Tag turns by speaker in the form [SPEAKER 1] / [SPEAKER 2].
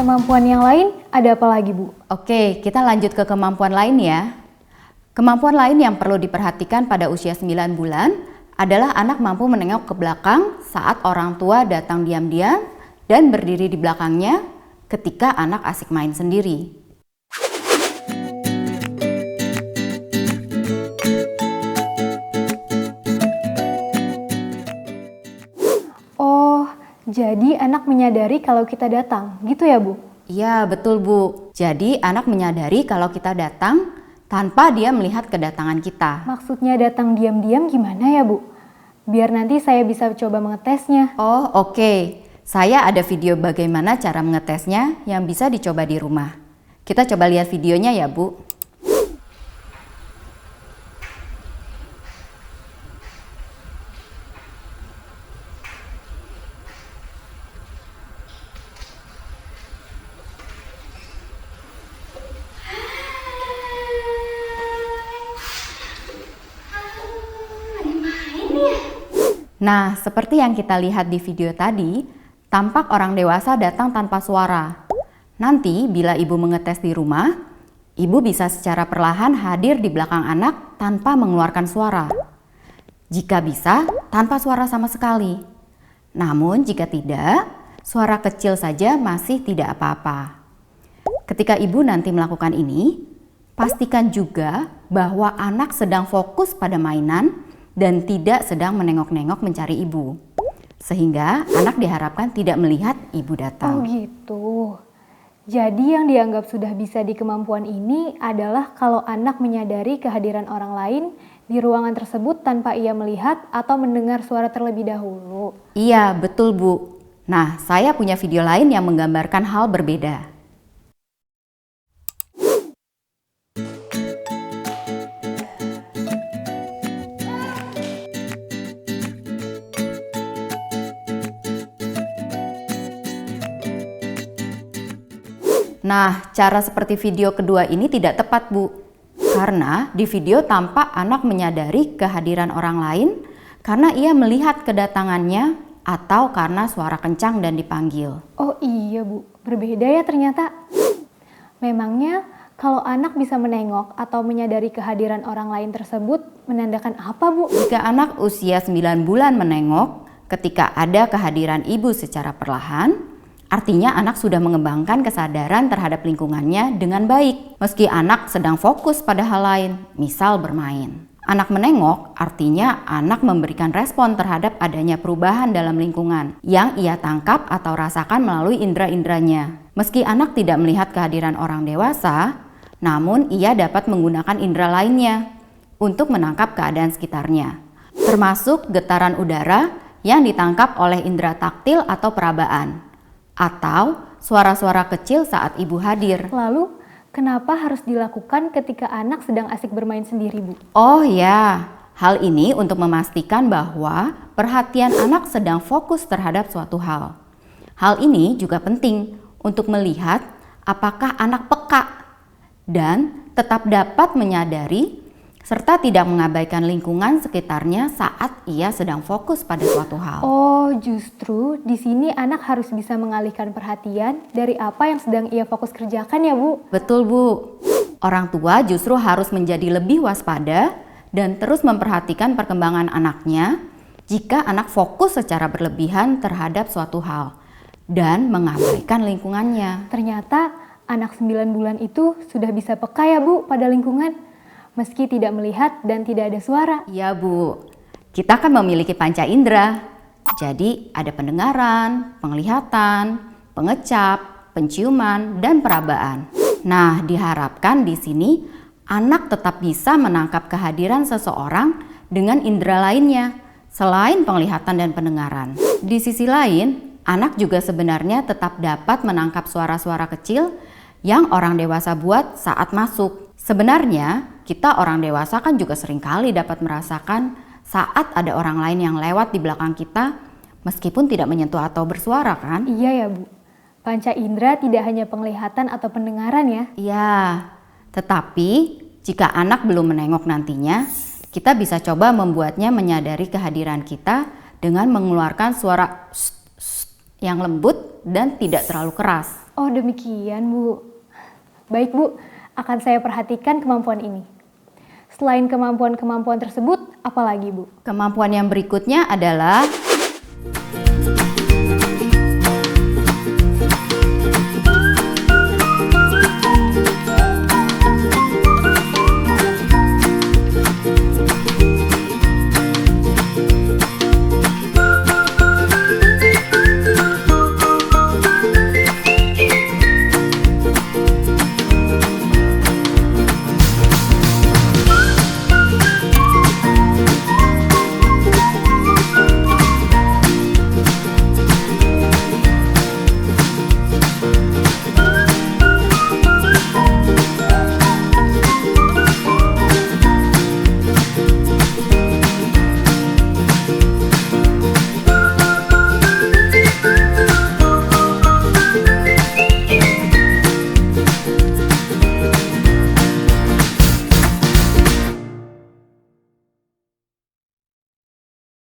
[SPEAKER 1] kemampuan yang lain ada apa lagi, Bu?
[SPEAKER 2] Oke, kita lanjut ke kemampuan lain ya. Kemampuan lain yang perlu diperhatikan pada usia 9 bulan adalah anak mampu menengok ke belakang saat orang tua datang diam-diam dan berdiri di belakangnya ketika anak asik main sendiri.
[SPEAKER 1] Oh, jadi anak menyadari kalau kita datang, gitu ya, Bu?
[SPEAKER 2] Iya, betul Bu. Jadi anak menyadari kalau kita datang tanpa dia melihat kedatangan kita.
[SPEAKER 1] Maksudnya datang diam-diam gimana ya, Bu? Biar nanti saya bisa coba mengetesnya.
[SPEAKER 2] Oh, oke. Saya ada video bagaimana cara mengetesnya yang bisa dicoba di rumah. Kita coba lihat videonya ya, Bu. Nah, seperti yang kita lihat di video tadi, tampak orang dewasa datang tanpa suara. Nanti, bila ibu mengetes di rumah, ibu bisa secara perlahan hadir di belakang anak tanpa mengeluarkan suara. Jika bisa, tanpa suara sama sekali. Namun, jika tidak, suara kecil saja masih tidak apa-apa. Ketika ibu nanti melakukan ini, pastikan juga bahwa anak sedang fokus pada mainan dan tidak sedang menengok-nengok mencari ibu. Sehingga anak diharapkan tidak melihat ibu datang.
[SPEAKER 1] Oh gitu. Jadi yang dianggap sudah bisa di kemampuan ini adalah kalau anak menyadari kehadiran orang lain di ruangan tersebut tanpa ia melihat atau mendengar suara terlebih dahulu.
[SPEAKER 2] Iya, betul Bu. Nah, saya punya video lain yang menggambarkan hal berbeda. Nah, cara seperti video kedua ini tidak tepat, Bu. Karena di video tampak anak menyadari kehadiran orang lain karena ia melihat kedatangannya atau karena suara kencang dan dipanggil.
[SPEAKER 1] Oh iya, Bu. Berbeda ya ternyata. Memangnya kalau anak bisa menengok atau menyadari kehadiran orang lain tersebut menandakan apa, Bu?
[SPEAKER 2] Jika anak usia 9 bulan menengok ketika ada kehadiran ibu secara perlahan, artinya anak sudah mengembangkan kesadaran terhadap lingkungannya dengan baik, meski anak sedang fokus pada hal lain, misal bermain. Anak menengok artinya anak memberikan respon terhadap adanya perubahan dalam lingkungan yang ia tangkap atau rasakan melalui indera-inderanya. Meski anak tidak melihat kehadiran orang dewasa, namun ia dapat menggunakan indera lainnya untuk menangkap keadaan sekitarnya, termasuk getaran udara yang ditangkap oleh indera taktil atau perabaan, atau suara-suara kecil saat ibu hadir.
[SPEAKER 1] Lalu, kenapa harus dilakukan ketika anak sedang asik bermain sendiri, Bu?
[SPEAKER 2] Oh ya, hal ini untuk memastikan bahwa perhatian anak sedang fokus terhadap suatu hal. Hal ini juga penting untuk melihat apakah anak peka dan tetap dapat menyadari serta tidak mengabaikan lingkungan sekitarnya saat ia sedang fokus pada suatu hal.
[SPEAKER 1] Oh, justru di sini anak harus bisa mengalihkan perhatian dari apa yang sedang ia fokus kerjakan ya, Bu?
[SPEAKER 2] Betul, Bu. Orang tua justru harus menjadi lebih waspada dan terus memperhatikan perkembangan anaknya jika anak fokus secara berlebihan terhadap suatu hal dan mengabaikan lingkungannya.
[SPEAKER 1] Ternyata anak 9 bulan itu sudah bisa peka ya, Bu, pada lingkungan. Meski tidak melihat dan tidak ada suara.
[SPEAKER 2] Iya, Bu. Kita kan memiliki panca indera. Jadi ada pendengaran, penglihatan, pengecap, penciuman, dan perabaan. Nah, diharapkan di sini anak tetap bisa menangkap kehadiran seseorang dengan indera lainnya selain penglihatan dan pendengaran. Di sisi lain, anak juga sebenarnya tetap dapat menangkap suara-suara kecil yang orang dewasa buat saat masuk. Sebenarnya, kita orang dewasa kan juga seringkali dapat merasakan saat ada orang lain yang lewat di belakang kita, meskipun tidak menyentuh atau bersuara kan?
[SPEAKER 1] Iya ya, Bu. Panca indera tidak hanya penglihatan atau pendengaran ya?
[SPEAKER 2] Iya, tetapi jika anak belum menengok nantinya, kita bisa coba membuatnya menyadari kehadiran kita dengan mengeluarkan suara yang lembut dan tidak terlalu keras.
[SPEAKER 1] Oh demikian Bu. Baik Bu, akan saya perhatikan kemampuan ini. Selain kemampuan-kemampuan tersebut, apa lagi Bu?
[SPEAKER 2] Kemampuan yang berikutnya adalah